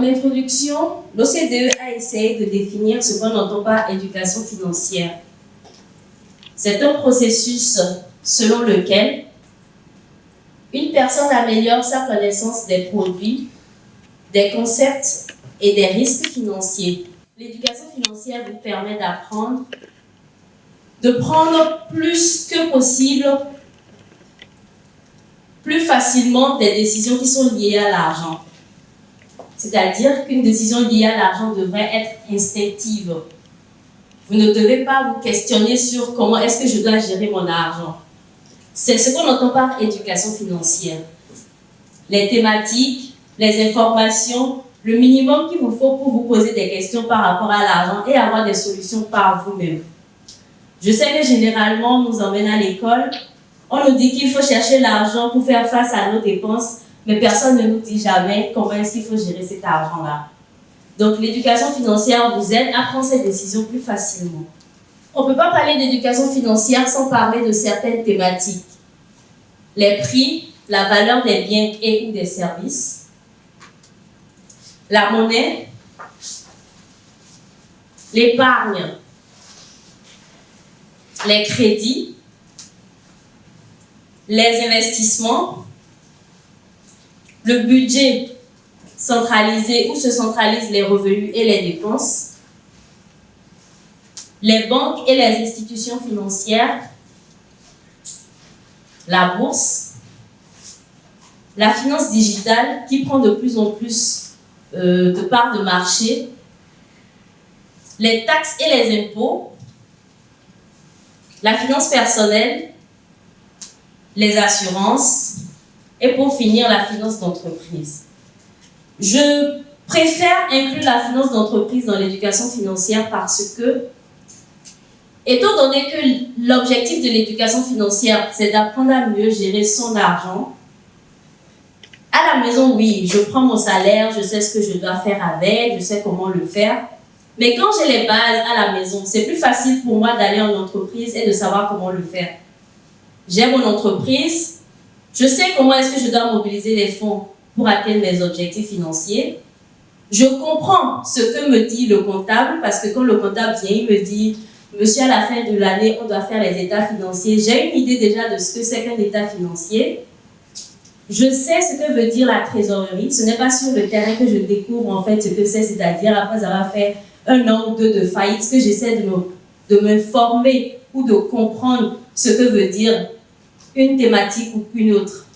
introduction, l'OCDE a essayé de définir ce qu'on entend par éducation financière. C'est un processus selon lequel une personne améliore sa connaissance des produits, des concepts et des risques financiers. L'éducation financière vous permet d'apprendre, de prendre plus que possible, plus facilement des décisions qui sont liées à l'argent. C'est-à-dire qu'une décision liée à l'argent devrait être instinctive. Vous ne devez pas vous questionner sur comment est-ce que je dois gérer mon argent. C'est ce qu'on entend par éducation financière. Les thématiques, les informations, le minimum qu'il vous faut pour vous poser des questions par rapport à l'argent et avoir des solutions par vous-même. Je sais que généralement, on nous emmène à l'école, on nous dit qu'il faut chercher l'argent pour faire face à nos dépenses, mais personne ne nous dit jamais comment est-ce qu'il faut gérer cet argent-là. Donc l'éducation financière vous aide à prendre ces décisions plus facilement. On ne peut pas parler d'éducation financière sans parler de certaines thématiques. Les prix, la valeur des biens et ou des services, la monnaie, l'épargne, les crédits, les investissements, le budget centralisé où se centralisent les revenus et les dépenses, les banques et les institutions financières, la bourse, la finance digitale qui prend de plus en plus de parts de marché, les taxes et les impôts, la finance personnelle, les assurances et pour finir la finance d'entreprise. Je préfère inclure la finance d'entreprise dans l'éducation financière parce que, étant donné que l'objectif de l'éducation financière, c'est d'apprendre à mieux gérer son argent, à la maison, oui, je prends mon salaire, je sais ce que je dois faire avec, je sais comment le faire. Mais quand j'ai les bases à la maison, c'est plus facile pour moi d'aller en entreprise et de savoir comment le faire. J'ai mon entreprise, je sais comment est-ce que je dois mobiliser les fonds pour atteindre mes objectifs financiers. Je comprends ce que me dit le comptable, parce que quand le comptable vient, il me dit « Monsieur, à la fin de l'année, on doit faire les états financiers ». J'ai une idée déjà de ce que c'est qu'un état financier. Je sais ce que veut dire la trésorerie. Ce n'est pas sur le terrain que je découvre en fait ce que c'est, c'est-à-dire après avoir fait un an ou deux de faillite, que j'essaie de me former ou de comprendre ce que veut dire une thématique ou une autre.